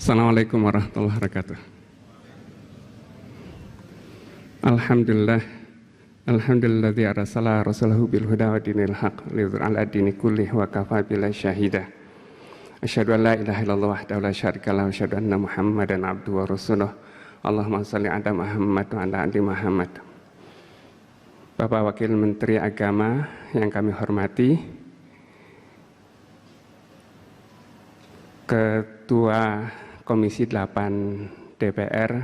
Assalamualaikum warahmatullahi wabarakatuh. Alhamdulillah, alhamdulilladzi arsala rasulahu bil huda wa dinil haq liyudhhira 'ala dini kullih wa kafa billahi syahida. Asyhadu an la ilaha illallah wahdahu la syarika lahu wa asyhadu anna Muhammadan abduhu wa rasuluh. Allahumma shalli 'ala Muhammad wa 'ala ali Muhammad. Bapak Wakil Menteri Agama yang kami hormati, Ketua Komisi 8 DPR,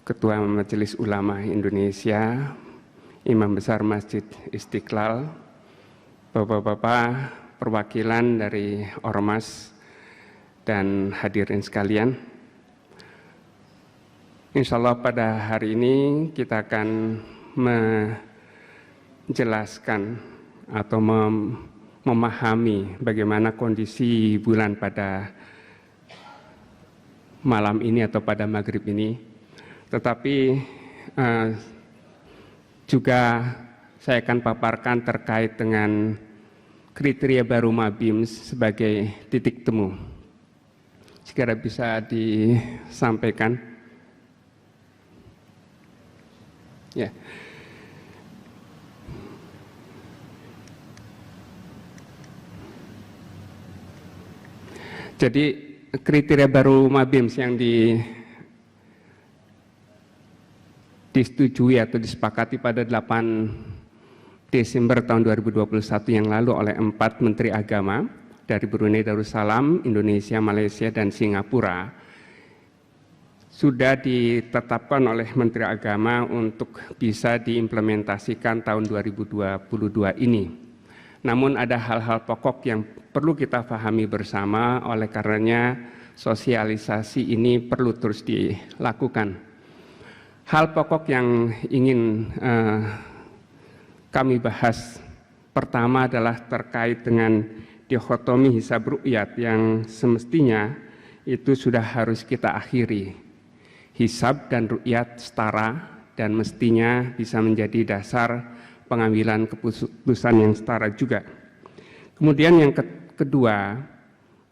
Ketua Majelis Ulama Indonesia, Imam Besar Masjid Istiqlal, Bapak-bapak perwakilan dari Ormas dan hadirin sekalian. Insya Allah pada hari ini kita akan menjelaskan atau memahami bagaimana kondisi bulan pada malam ini atau pada maghrib ini, tetapi juga saya akan paparkan terkait dengan kriteria baru MABIMS sebagai titik temu. Segera bisa disampaikan. Ya. Jadi kriteria baru MABIMS yang disetujui atau disepakati pada 8 Desember tahun 2021 yang lalu oleh 4 Menteri Agama dari Brunei Darussalam, Indonesia, Malaysia, dan Singapura sudah ditetapkan oleh Menteri Agama untuk bisa diimplementasikan tahun 2022 ini. Namun ada hal-hal pokok yang perlu kita pahami bersama, oleh karenanya sosialisasi ini perlu terus dilakukan. Hal pokok yang ingin kami bahas pertama adalah terkait dengan dikotomi hisab ru'yat yang semestinya itu sudah harus kita akhiri. Hisab dan ru'yat setara dan mestinya bisa menjadi dasar pengambilan keputusan yang setara juga. Kemudian yang kedua,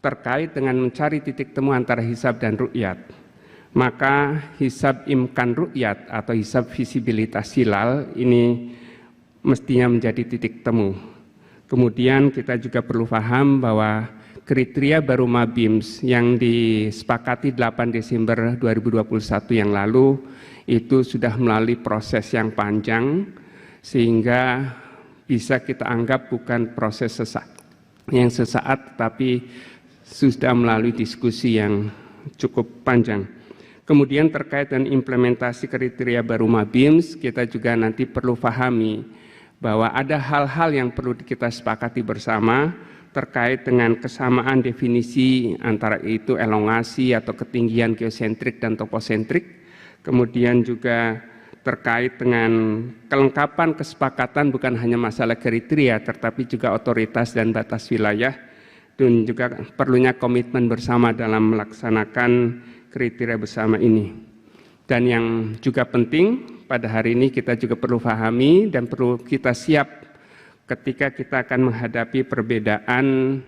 terkait dengan mencari titik temu antara hisab dan ru'yat, maka hisab imkan ru'yat atau hisab visibilitas hilal ini mestinya menjadi titik temu. Kemudian kita juga perlu paham bahwa kriteria baru MABIMS yang disepakati 8 Desember 2021 yang lalu itu sudah melalui proses yang panjang, sehingga bisa kita anggap bukan proses sesaat, tapi sudah melalui diskusi yang cukup panjang. Kemudian terkait dengan implementasi kriteria baru MABIMS, kita juga nanti perlu pahami bahwa ada hal-hal yang perlu kita sepakati bersama terkait dengan kesamaan definisi antara itu elongasi atau ketinggian geosentrik dan toposentrik, kemudian juga terkait dengan kelengkapan kesepakatan bukan hanya masalah kriteria tetapi juga otoritas dan batas wilayah, dan juga perlunya komitmen bersama dalam melaksanakan kriteria bersama ini. Dan yang juga penting pada hari ini kita juga perlu pahami dan perlu kita siap ketika kita akan menghadapi perbedaan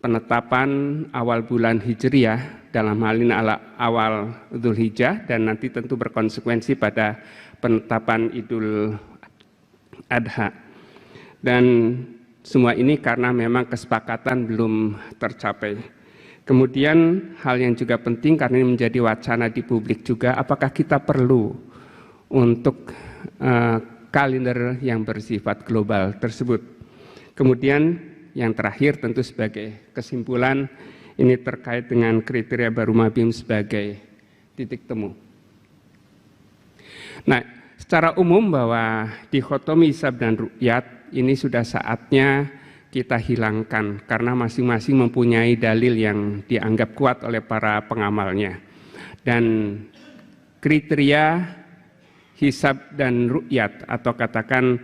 penetapan awal bulan Hijriah, dalam hal ini awal Dzulhijjah, dan nanti tentu berkonsekuensi pada penetapan Idul Adha. Dan semua ini karena memang kesepakatan belum tercapai. Kemudian hal yang juga penting karena ini menjadi wacana di publik juga, apakah kita perlu untuk kalender yang bersifat global tersebut. Kemudian yang terakhir tentu sebagai kesimpulan, ini terkait dengan kriteria baru MABIMS sebagai titik temu. Nah, secara umum bahwa dikotomi hisab dan ru'yat ini sudah saatnya kita hilangkan karena masing-masing mempunyai dalil yang dianggap kuat oleh para pengamalnya. Dan kriteria hisab dan ru'yat atau katakan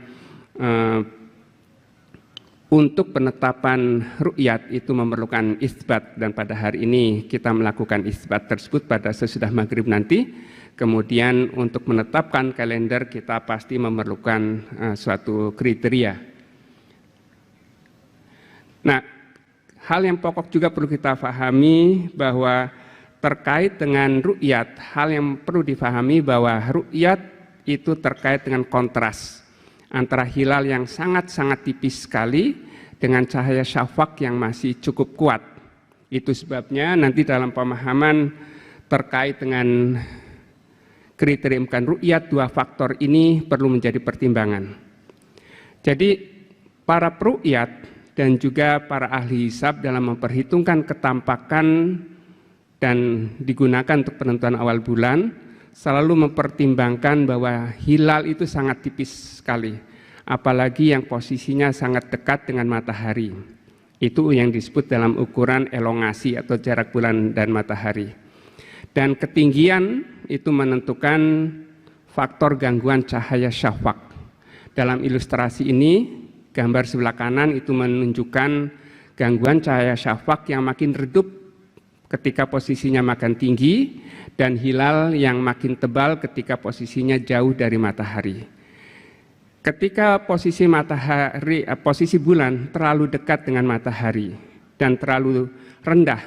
untuk penetapan ru'yat itu memerlukan isbat, dan pada hari ini kita melakukan isbat tersebut pada sesudah maghrib nanti. Kemudian untuk menetapkan kalender kita pasti memerlukan suatu kriteria. Nah, hal yang pokok juga perlu kita pahami bahwa terkait dengan ru'yat, hal yang perlu difahami bahwa ru'yat itu terkait dengan kontras antara hilal yang sangat-sangat tipis sekali dengan cahaya syafaq yang masih cukup kuat. Itu sebabnya nanti dalam pemahaman terkait dengan kriteria imkan ru'yat, dua faktor ini perlu menjadi pertimbangan. Jadi para peru'yat dan juga para ahli hisab dalam memperhitungkan ketampakan dan digunakan untuk penentuan awal bulan selalu mempertimbangkan bahwa hilal itu sangat tipis sekali, apalagi yang posisinya sangat dekat dengan matahari. Itu yang disebut dalam ukuran elongasi atau jarak bulan dan matahari. Dan ketinggian itu menentukan faktor gangguan cahaya syafaq. Dalam ilustrasi ini, gambar sebelah kanan itu menunjukkan gangguan cahaya syafaq yang makin redup ketika posisinya makin tinggi dan hilal yang makin tebal ketika posisinya jauh dari matahari. Ketika posisi bulan terlalu dekat dengan matahari dan terlalu rendah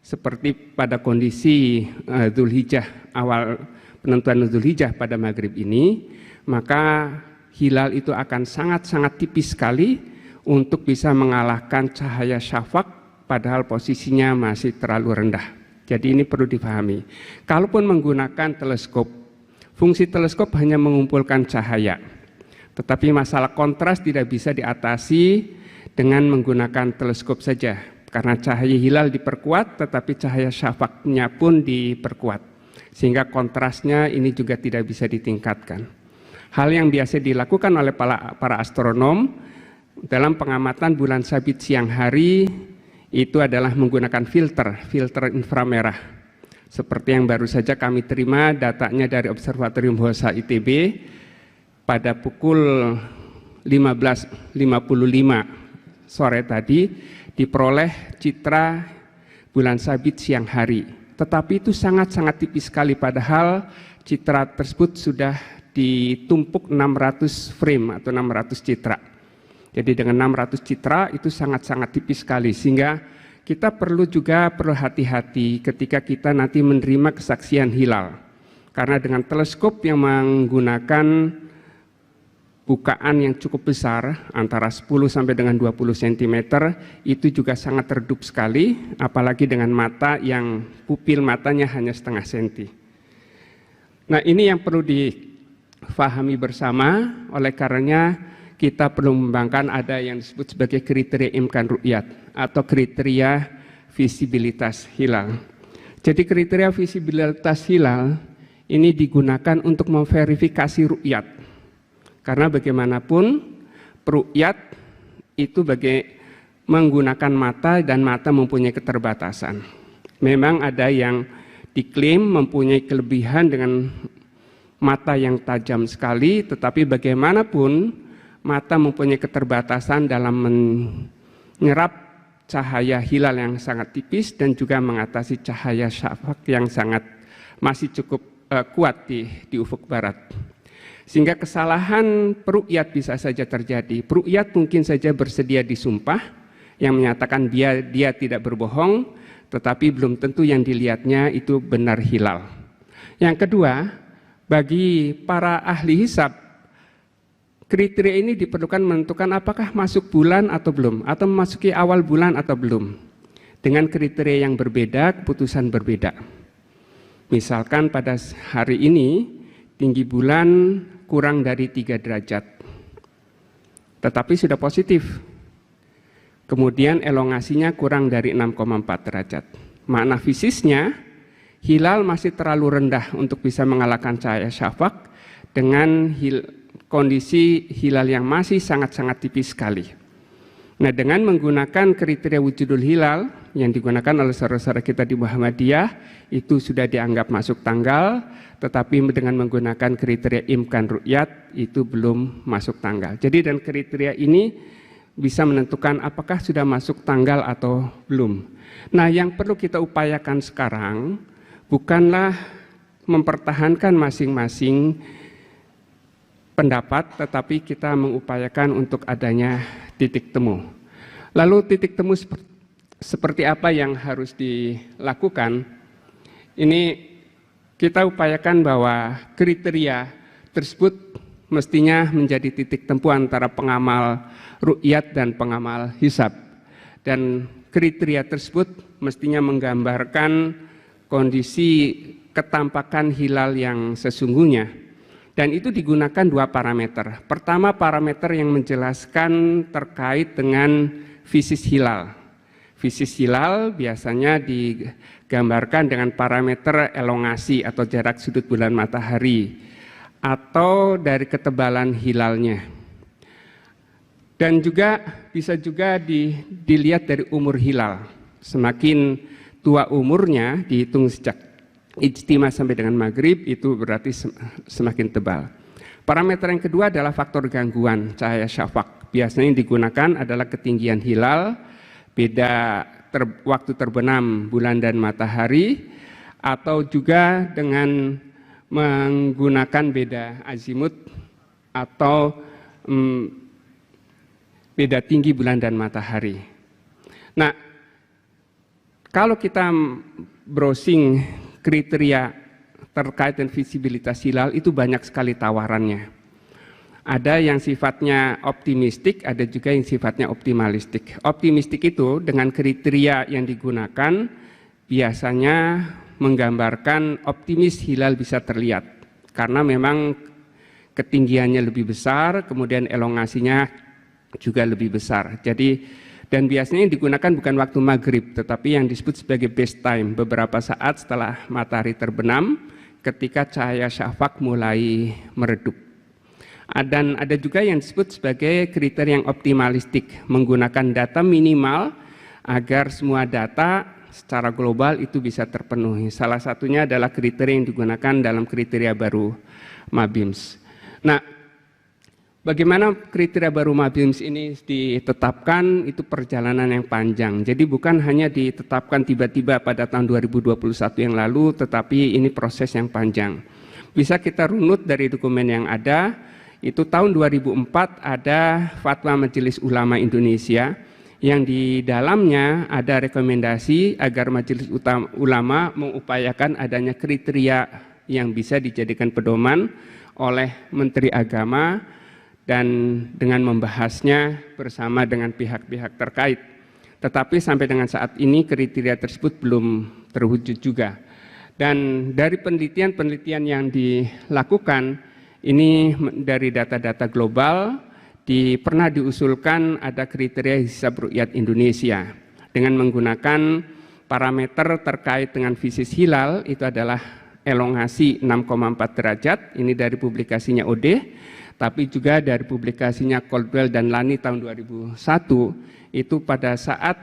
seperti pada kondisi Dzulhijjah, awal penentuan Dzulhijjah pada maghrib ini, maka hilal itu akan sangat-sangat tipis sekali untuk bisa mengalahkan cahaya syafaq padahal posisinya masih terlalu rendah. Jadi ini perlu dipahami. Kalaupun menggunakan teleskop, fungsi teleskop hanya mengumpulkan cahaya. Tetapi masalah kontras tidak bisa diatasi dengan menggunakan teleskop saja. Karena cahaya hilal diperkuat, tetapi cahaya syafaqnya pun diperkuat. Sehingga kontrasnya ini juga tidak bisa ditingkatkan. Hal yang biasa dilakukan oleh para astronom dalam pengamatan bulan sabit siang hari itu adalah menggunakan filter inframerah. Seperti yang baru saja kami terima datanya dari Observatorium Hosa ITB pada pukul 15.55 sore tadi diperoleh citra bulan sabit siang hari. Tetapi itu sangat-sangat tipis sekali padahal citra tersebut sudah ditumpuk 600 frame atau 600 citra. Jadi dengan 600 citra itu sangat-sangat tipis sekali sehingga kita perlu hati-hati ketika kita nanti menerima kesaksian hilal. Karena dengan teleskop yang menggunakan bukaan yang cukup besar antara 10 sampai dengan 20 cm itu juga sangat redup sekali, apalagi dengan mata yang pupil matanya hanya setengah senti. Nah, ini yang perlu difahami bersama, oleh karenanya kita perlu mengembangkan ada yang disebut sebagai kriteria imkan ru'yat atau kriteria visibilitas hilal. Jadi kriteria visibilitas hilal ini digunakan untuk memverifikasi ru'yat. Karena bagaimanapun ru'yat itu menggunakan mata dan mata mempunyai keterbatasan. Memang ada yang diklaim mempunyai kelebihan dengan mata yang tajam sekali, tetapi bagaimanapun mata mempunyai keterbatasan dalam menyerap cahaya hilal yang sangat tipis dan juga mengatasi cahaya syafaq yang masih cukup kuat di ufuk barat. Sehingga kesalahan peru'yat bisa saja terjadi. Peru'yat mungkin saja bersedia disumpah yang menyatakan dia tidak berbohong, tetapi belum tentu yang dilihatnya itu benar hilal. Yang kedua, bagi para ahli hisab, kriteria ini diperlukan menentukan apakah masuk bulan atau belum, atau memasuki awal bulan atau belum. Dengan kriteria yang berbeda, keputusan berbeda. Misalkan pada hari ini, tinggi bulan kurang dari 3 derajat, tetapi sudah positif. Kemudian elongasinya kurang dari 6,4 derajat. Makna fisisnya, hilal masih terlalu rendah untuk bisa mengalahkan cahaya syafaq dengan kondisi hilal yang masih sangat-sangat tipis sekali. Nah, dengan menggunakan kriteria wujudul hilal yang digunakan oleh saudara-saudara kita di Muhammadiyah itu sudah dianggap masuk tanggal, tetapi dengan menggunakan kriteria imkan ru'yat itu belum masuk tanggal. Jadi dan kriteria ini bisa menentukan apakah sudah masuk tanggal atau belum. Nah, yang perlu kita upayakan sekarang bukanlah mempertahankan masing-masing pendapat, tetapi kita mengupayakan untuk adanya titik temu. Lalu titik temu seperti apa yang harus dilakukan? Ini kita upayakan bahwa kriteria tersebut mestinya menjadi titik tempuh antara pengamal ru'yat dan pengamal hisab. Dan kriteria tersebut mestinya menggambarkan kondisi ketampakan hilal yang sesungguhnya. Dan itu digunakan dua parameter. Pertama, parameter yang menjelaskan terkait dengan fisis hilal. Fisis hilal biasanya digambarkan dengan parameter elongasi atau jarak sudut bulan matahari atau dari ketebalan hilalnya. Dan juga bisa juga dilihat dari umur hilal. Semakin tua umurnya dihitung sejak ijtima sampai dengan maghrib, itu berarti semakin tebal. Parameter yang kedua adalah faktor gangguan cahaya syafaq. Biasanya yang digunakan adalah ketinggian hilal, beda waktu terbenam bulan dan matahari, atau juga dengan menggunakan beda azimut atau beda tinggi bulan dan matahari. Nah, kalau kita browsing kriteria terkait dengan visibilitas hilal, itu banyak sekali tawarannya. Ada yang sifatnya optimistik, ada juga yang sifatnya optimalistik. Optimistik itu dengan kriteria yang digunakan biasanya menggambarkan optimis hilal bisa terlihat. Karena memang ketinggiannya lebih besar, kemudian elongasinya juga lebih besar. Jadi, dan biasanya yang digunakan bukan waktu maghrib, tetapi yang disebut sebagai base time, beberapa saat setelah matahari terbenam, ketika cahaya syafaq mulai meredup. Dan ada juga yang disebut sebagai kriteria yang optimalistik, menggunakan data minimal agar semua data secara global itu bisa terpenuhi. Salah satunya adalah kriteria yang digunakan dalam kriteria baru MABIMS. Nah, bagaimana kriteria baru MABIMS ini ditetapkan, itu perjalanan yang panjang. Jadi bukan hanya ditetapkan tiba-tiba pada tahun 2021 yang lalu, tetapi ini proses yang panjang. Bisa kita runut dari dokumen yang ada. Itu tahun 2004 ada Fatwa Majelis Ulama Indonesia yang di dalamnya ada rekomendasi agar Majelis Ulama mengupayakan adanya kriteria yang bisa dijadikan pedoman oleh Menteri Agama dan dengan membahasnya bersama dengan pihak-pihak terkait. Tetapi sampai dengan saat ini kriteria tersebut belum terwujud juga. Dan dari penelitian-penelitian yang dilakukan, ini dari data-data global, pernah diusulkan ada kriteria hisab ru'yat Indonesia dengan menggunakan parameter terkait dengan fisis hilal, itu adalah elongasi 6,4 derajat, ini dari publikasinya OD, tapi juga dari publikasinya Caldwell dan Lani tahun 2001, itu pada saat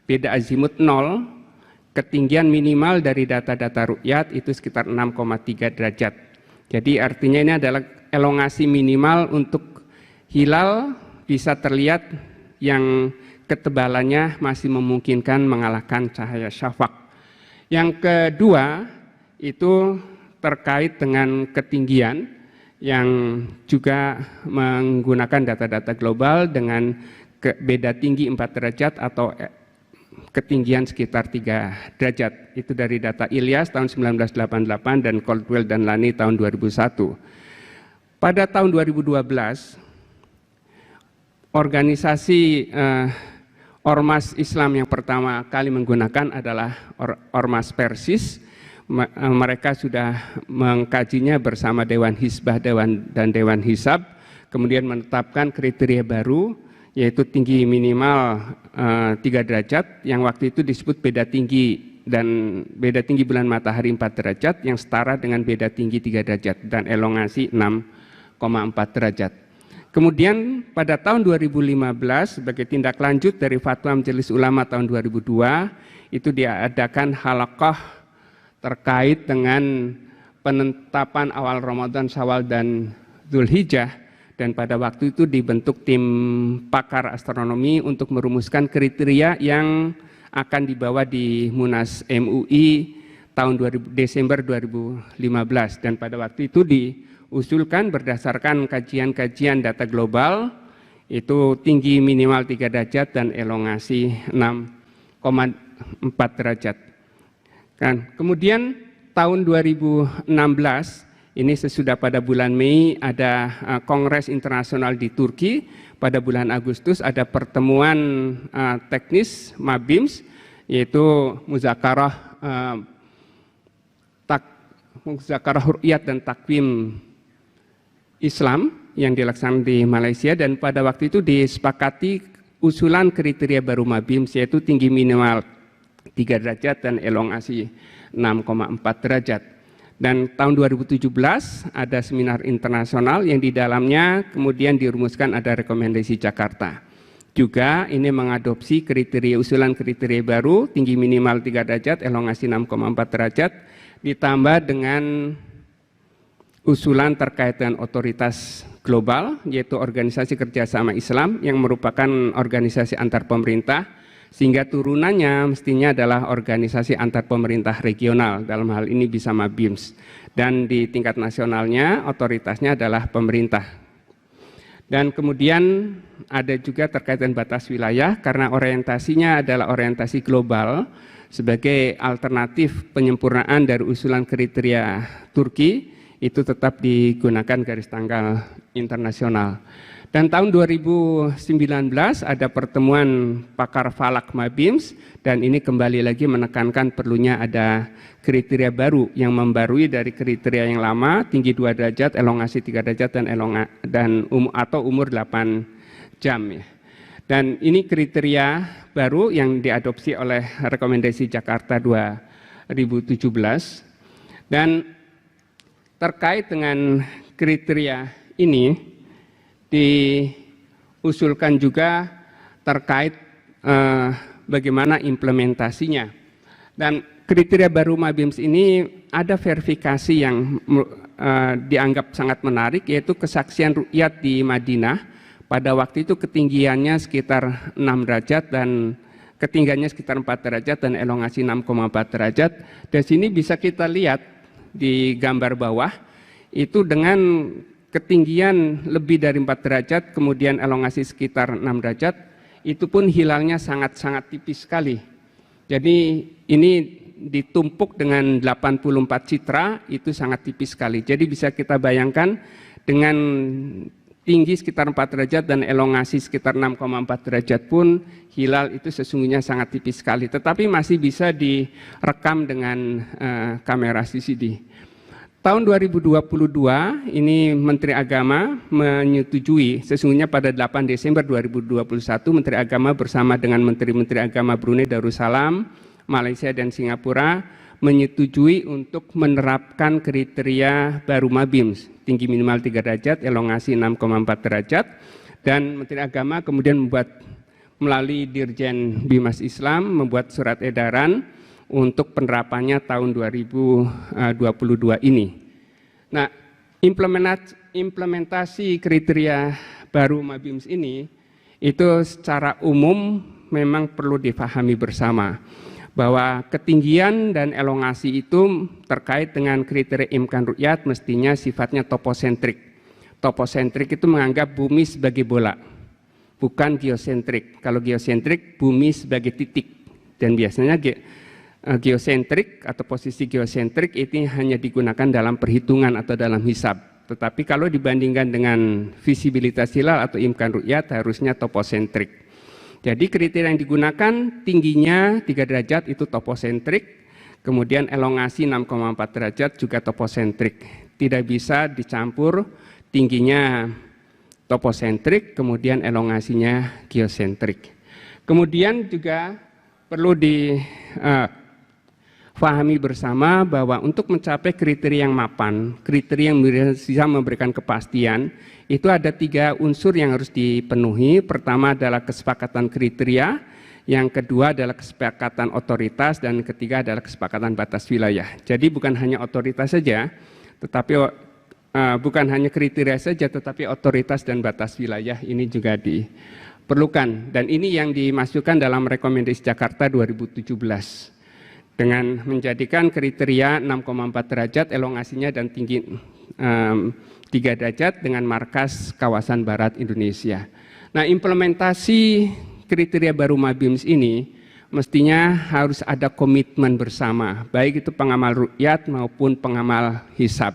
beda azimut 0, ketinggian minimal dari data-data ru'yat itu sekitar 6,3 derajat. Jadi artinya ini adalah elongasi minimal untuk hilal bisa terlihat yang ketebalannya masih memungkinkan mengalahkan cahaya syafaq. Yang kedua itu terkait dengan ketinggian yang juga menggunakan data-data global dengan beda tinggi 4 derajat atau ketinggian sekitar 3 derajat. Itu dari data Ilyas tahun 1988 dan Caldwell dan Lani tahun 2001. Pada tahun 2012, organisasi Ormas Islam yang pertama kali menggunakan adalah Ormas Persis. Mereka sudah mengkajinya bersama Dewan Hizbah dan Dewan Hisab, kemudian menetapkan kriteria baru, yaitu tinggi minimal 3 derajat, yang waktu itu disebut beda tinggi bulan matahari 4 derajat, yang setara dengan beda tinggi 3 derajat, dan elongasi 6,4 derajat. Kemudian pada tahun 2015 sebagai tindak lanjut dari Fatwa Majelis Ulama tahun 2002, itu diadakan halaqah terkait dengan penetapan awal Ramadan, Syawal, dan Dzulhijjah. Dan pada waktu itu dibentuk tim pakar astronomi untuk merumuskan kriteria yang akan dibawa di Munas MUI tahun Desember 2015. Dan pada waktu itu diusulkan berdasarkan kajian-kajian data global, itu tinggi minimal 3 derajat dan elongasi 6,4 derajat. Kan. Kemudian tahun 2016 ini sesudah pada bulan Mei ada Kongres Internasional di Turki, pada bulan Agustus ada pertemuan teknis Mabims yaitu Muzakarah Ru'yat dan Takwim Islam yang dilaksanakan di Malaysia, dan pada waktu itu disepakati usulan kriteria baru Mabims yaitu tinggi minimal 3 derajat dan elongasi 6,4 derajat. Dan tahun 2017 ada seminar internasional yang di dalamnya kemudian dirumuskan ada rekomendasi Jakarta. Juga ini mengadopsi usulan kriteria baru tinggi minimal 3 derajat, elongasi 6,4 derajat ditambah dengan usulan terkait dengan otoritas global yaitu Organisasi Kerjasama Islam yang merupakan organisasi antar pemerintah, sehingga turunannya mestinya adalah organisasi antar pemerintah regional, dalam hal ini bisa Mabims, dan di tingkat nasionalnya otoritasnya adalah pemerintah. Dan kemudian ada juga terkait dengan batas wilayah karena orientasinya adalah orientasi global sebagai alternatif penyempurnaan dari usulan kriteria Turki, itu tetap digunakan garis tanggal internasional. Dan tahun 2019 ada pertemuan pakar falak Mabims, dan ini kembali lagi menekankan perlunya ada kriteria baru yang membarui dari kriteria yang lama, tinggi 2 derajat, elongasi 3 derajat dan umur 8 jam ya. Dan ini kriteria baru yang diadopsi oleh rekomendasi Jakarta 2017. Dan terkait dengan kriteria ini diusulkan juga terkait bagaimana implementasinya. Dan kriteria baru Mabims ini ada verifikasi yang dianggap sangat menarik, yaitu kesaksian ru'yat di Madinah. Pada waktu itu ketinggiannya sekitar 6 derajat dan ketinggiannya sekitar 4 derajat dan elongasi 6,4 derajat. Dari sini bisa kita lihat di gambar bawah itu dengan ketinggian lebih dari 4 derajat, kemudian elongasi sekitar 6 derajat, itu pun hilalnya sangat-sangat tipis sekali. Jadi ini ditumpuk dengan 84 citra, itu sangat tipis sekali. Jadi bisa kita bayangkan dengan tinggi sekitar 4 derajat dan elongasi sekitar 6,4 derajat pun hilal itu sesungguhnya sangat tipis sekali. Tetapi masih bisa direkam dengan kamera CCD. Tahun 2022 ini Menteri Agama menyetujui, sesungguhnya pada 8 Desember 2021 Menteri Agama bersama dengan Menteri-Menteri Agama Brunei Darussalam, Malaysia dan Singapura menyetujui untuk menerapkan kriteria baru Mabims, tinggi minimal 3 derajat, elongasi 6,4 derajat, dan Menteri Agama kemudian melalui Dirjen Bimas Islam membuat surat edaran untuk penerapannya tahun 2022 ini. Nah, implementasi kriteria baru Mabims ini itu secara umum memang perlu difahami bersama bahwa ketinggian dan elongasi itu terkait dengan kriteria imkan ru'yat mestinya sifatnya toposentrik. Toposentrik itu menganggap bumi sebagai bola, bukan geosentrik. Kalau geosentrik, bumi sebagai titik, dan biasanya geosentrik atau posisi geosentrik ini hanya digunakan dalam perhitungan atau dalam hisab. Tetapi kalau dibandingkan dengan visibilitas hilal atau imkan ru'yat harusnya toposentrik. Jadi kriteria yang digunakan tingginya 3 derajat itu toposentrik, kemudian elongasi 6,4 derajat juga toposentrik. Tidak bisa dicampur tingginya toposentrik kemudian elongasinya geosentrik. Kemudian juga perlu difahami bersama bahwa untuk mencapai kriteria yang mapan, kriteria yang bisa memberikan kepastian, itu ada 3 unsur yang harus dipenuhi. Pertama adalah kesepakatan kriteria, yang kedua adalah kesepakatan otoritas, dan ketiga adalah kesepakatan batas wilayah. Jadi bukan hanya otoritas saja, tetapi bukan hanya kriteria saja, tetapi otoritas dan batas wilayah ini juga diperlukan. Dan ini yang dimasukkan dalam rekomendasi Jakarta 2017. Dengan menjadikan kriteria 6,4 derajat elongasinya dan tinggi 3 derajat dengan markas kawasan barat Indonesia. Nah, implementasi kriteria baru Mabims ini mestinya harus ada komitmen bersama, baik itu pengamal ru'yat maupun pengamal hisab.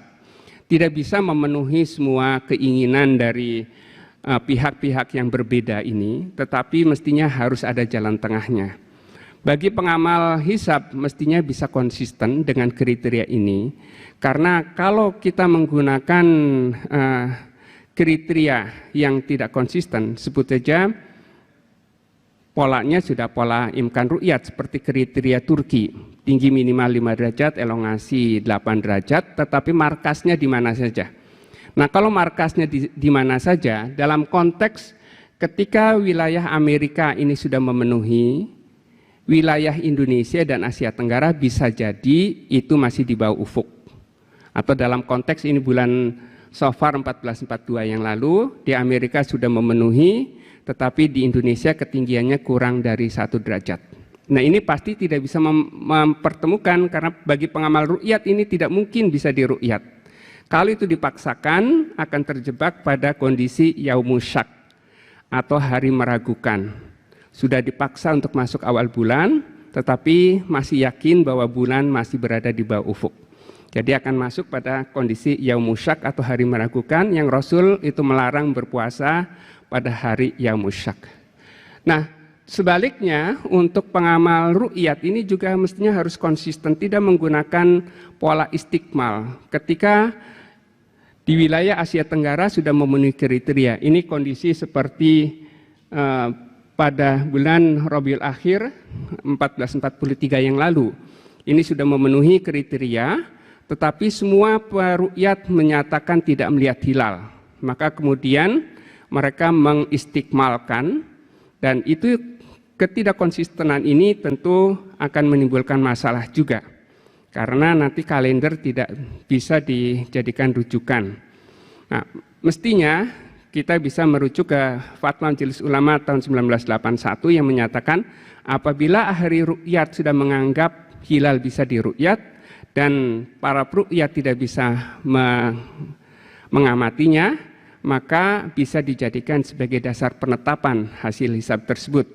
Tidak bisa memenuhi semua keinginan dari pihak-pihak yang berbeda ini, tetapi mestinya harus ada jalan tengahnya. Bagi pengamal hisab mestinya bisa konsisten dengan kriteria ini, karena kalau kita menggunakan kriteria yang tidak konsisten, sebut saja polanya sudah pola imkan ru'yat seperti kriteria Turki, tinggi minimal 5 derajat, elongasi 8 derajat, tetapi markasnya di mana saja. Nah, kalau markasnya di mana saja, dalam konteks ketika wilayah Amerika ini sudah memenuhi, wilayah Indonesia dan Asia Tenggara bisa jadi itu masih di bawah ufuk. Atau dalam konteks ini bulan Safar 1442 yang lalu, di Amerika sudah memenuhi, tetapi di Indonesia ketinggiannya kurang dari 1 derajat. Nah, ini pasti tidak bisa mempertemukan, karena bagi pengamal ru'yat ini tidak mungkin bisa diru'yat. Kalau itu dipaksakan akan terjebak pada kondisi yaumusyak atau hari meragukan. Sudah dipaksa untuk masuk awal bulan, tetapi masih yakin bahwa bulan masih berada di bawah ufuk. Jadi akan masuk pada kondisi yaumusyak atau hari meragukan, yang Rasul itu melarang berpuasa pada hari yaumusyak. Nah, sebaliknya untuk pengamal ru'yat ini juga mestinya harus konsisten, tidak menggunakan pola istikmal. Ketika di wilayah Asia Tenggara sudah memenuhi kriteria, ini kondisi seperti pada bulan Rabiul Akhir 1443 yang lalu. Ini sudah memenuhi kriteria, tetapi semua peru'yat menyatakan tidak melihat hilal. Maka kemudian mereka mengistikmalkan, dan itu ketidakkonsistenan ini tentu akan menimbulkan masalah juga, karena nanti kalender tidak bisa dijadikan rujukan. Nah, mestinya kita bisa merujuk ke Fatwa Majelis Ulama tahun 1981 yang menyatakan apabila ahli ru'yat sudah menganggap hilal bisa diru'yat dan para peru'yat tidak bisa mengamatinya, maka bisa dijadikan sebagai dasar penetapan hasil hisab tersebut.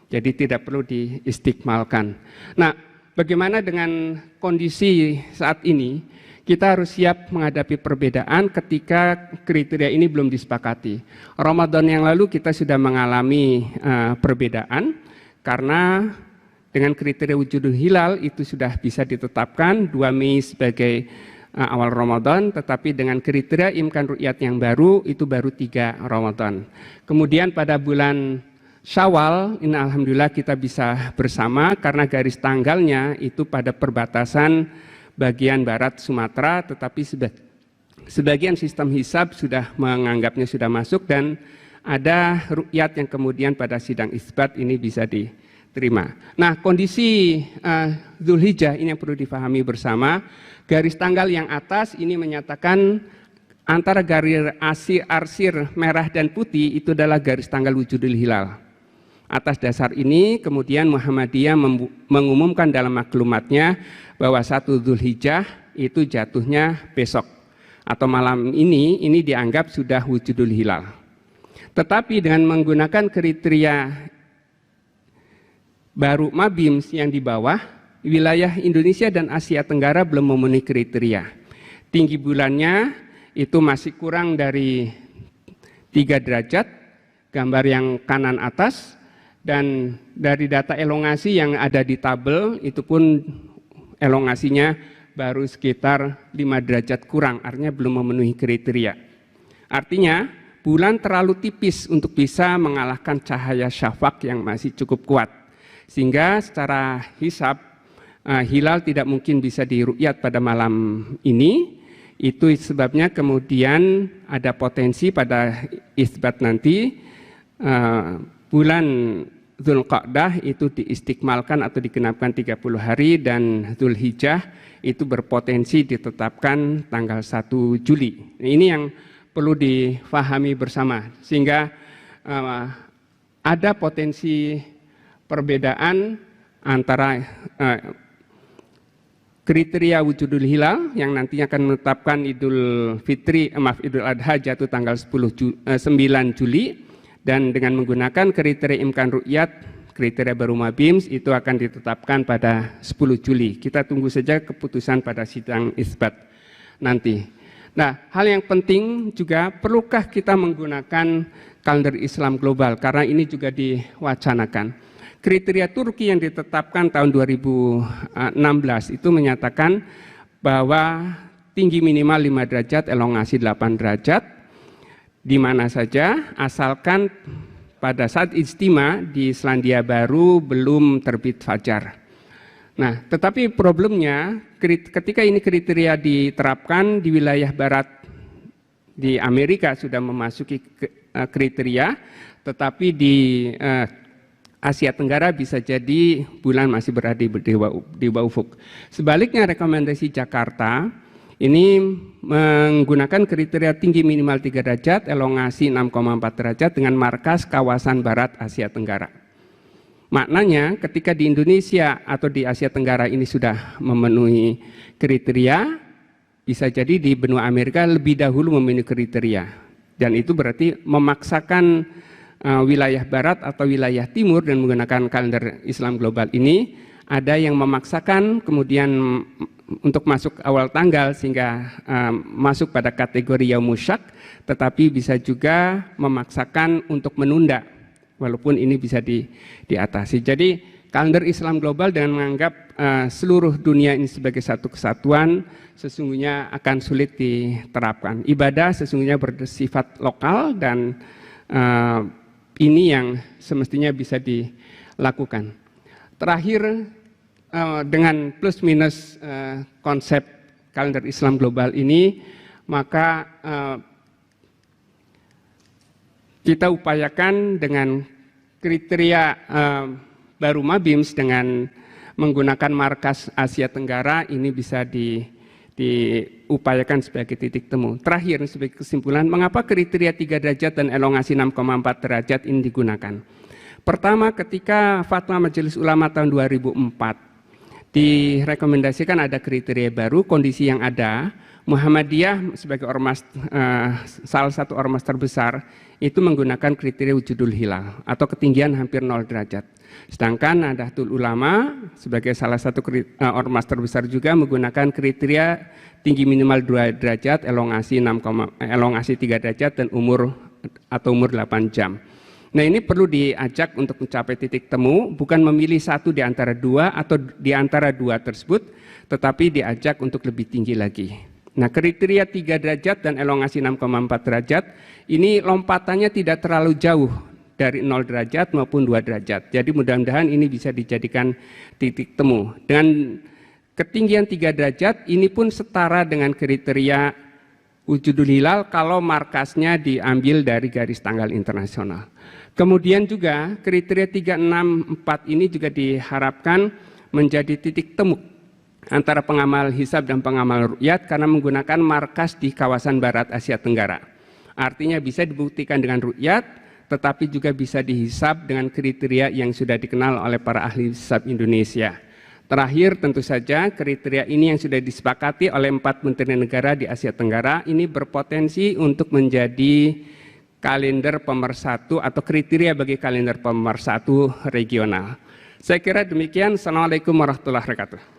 Jadi tidak perlu diistikmalkan. Nah, bagaimana dengan kondisi saat ini? Kita harus siap menghadapi perbedaan ketika kriteria ini belum disepakati. Ramadan yang lalu kita sudah mengalami perbedaan, karena dengan kriteria wujudul hilal itu sudah bisa ditetapkan 2 Mei sebagai awal Ramadan, tetapi dengan kriteria imkan ru'yat yang baru itu baru 3 Ramadan. Kemudian pada bulan Syawal, ini alhamdulillah kita bisa bersama karena garis tanggalnya itu pada perbatasan bagian barat Sumatera, tetapi sebagian sistem hisab sudah menganggapnya sudah masuk, dan ada ru'yat yang kemudian pada sidang isbat ini bisa diterima. Nah, kondisi Dzulhijjah ini yang perlu difahami bersama. Garis tanggal yang atas ini menyatakan antara garis arsir merah dan putih itu adalah garis tanggal wujudul hilal. Atas dasar ini kemudian Muhammadiyah mengumumkan dalam maklumatnya bahwa 1 Dzulhijjah itu jatuhnya besok atau malam ini dianggap sudah wujudul hilal. Tetapi dengan menggunakan kriteria baru Mabims yang di bawah, wilayah Indonesia dan Asia Tenggara belum memenuhi kriteria. Tinggi bulannya itu masih kurang dari 3 derajat, gambar yang kanan atas, dan dari data elongasi yang ada di tabel itu pun elongasinya baru sekitar 5 derajat kurang, artinya belum memenuhi kriteria. Artinya bulan terlalu tipis untuk bisa mengalahkan cahaya syafaq yang masih cukup kuat, sehingga secara hisab hilal tidak mungkin bisa diru'yat pada malam ini. Itu sebabnya kemudian ada potensi pada isbat nanti bulan Dzulqa'dah itu diistikmalkan atau digenapkan 30 hari, dan Dzulhijjah itu berpotensi ditetapkan tanggal 1 Juli. Ini yang perlu difahami bersama, sehingga ada potensi perbedaan antara kriteria wujudul hilal yang nantinya akan menetapkan Idul Adha jatuh tanggal 9 Juli, dan dengan menggunakan kriteria imkan ru'yat kriteria baru Mabims itu akan ditetapkan pada 10 Juli. Kita tunggu saja keputusan pada sidang isbat nanti. Nah, hal yang penting juga, perlukah kita menggunakan kalender Islam global? Karena ini juga diwacanakan. Kriteria Turki yang ditetapkan tahun 2016 itu menyatakan bahwa tinggi minimal 5 derajat, elongasi 8 derajat, di mana saja, asalkan pada saat ijtima di Selandia Baru belum terbit fajar. Nah, tetapi problemnya ketika ini kriteria diterapkan di wilayah barat di Amerika sudah memasuki kriteria, tetapi di Asia Tenggara bisa jadi bulan masih berada di bawah ufuk. Sebaliknya rekomendasi Jakarta ini menggunakan kriteria tinggi minimal 3 derajat, elongasi 6,4 derajat dengan markas kawasan barat Asia Tenggara. Maknanya ketika di Indonesia atau di Asia Tenggara ini sudah memenuhi kriteria, bisa jadi di benua Amerika lebih dahulu memenuhi kriteria. Dan itu berarti memaksakan wilayah barat atau wilayah timur dan menggunakan kalender Islam global ini, ada yang memaksakan kemudian untuk masuk awal tanggal sehingga masuk pada kategori Yaumushak, tetapi bisa juga memaksakan untuk menunda walaupun ini bisa diatasi. Jadi kalender Islam global dengan menganggap seluruh dunia ini sebagai satu kesatuan sesungguhnya akan sulit diterapkan. Ibadah sesungguhnya bersifat lokal dan ini yang semestinya bisa dilakukan. Terakhir, dengan plus minus konsep kalender Islam global ini, maka kita upayakan dengan kriteria baru Mabims dengan menggunakan markas Asia Tenggara ini bisa diupayakan sebagai titik temu. Terakhir sebagai kesimpulan, mengapa kriteria 3 derajat dan elongasi 6,4 derajat ini digunakan? Pertama, ketika Fatwa Majelis Ulama tahun 2004 direkomendasikan ada kriteria baru, kondisi yang ada, Muhammadiyah sebagai ormas, salah satu ormas terbesar, itu menggunakan kriteria wujudul hilal atau ketinggian hampir 0 derajat. Sedangkan Nahdlatul Ulama sebagai salah satu ormas terbesar juga menggunakan kriteria tinggi minimal 2 derajat, elongasi 3 derajat dan umur 8 jam. Nah, ini perlu diajak untuk mencapai titik temu, bukan memilih satu di antara dua atau di antara dua tersebut, tetapi diajak untuk lebih tinggi lagi. Nah, kriteria 3 derajat dan elongasi 6,4 derajat, ini lompatannya tidak terlalu jauh dari 0 derajat maupun 2 derajat. Jadi mudah-mudahan ini bisa dijadikan titik temu. Dengan ketinggian 3 derajat, ini pun setara dengan kriteria wujudul hilal kalau markasnya diambil dari garis tanggal internasional. Kemudian juga kriteria 364 ini juga diharapkan menjadi titik temu antara pengamal hisab dan pengamal ru'yat karena menggunakan markas di kawasan barat Asia Tenggara. Artinya bisa dibuktikan dengan ru'yat, tetapi juga bisa dihisab dengan kriteria yang sudah dikenal oleh para ahli hisab Indonesia. Terakhir, tentu saja kriteria ini yang sudah disepakati oleh 4 menteri negara di Asia Tenggara ini berpotensi untuk menjadi kalender pemersatu atau kriteria bagi kalender pemersatu regional. Saya kira demikian. Assalamualaikum warahmatullahi wabarakatuh.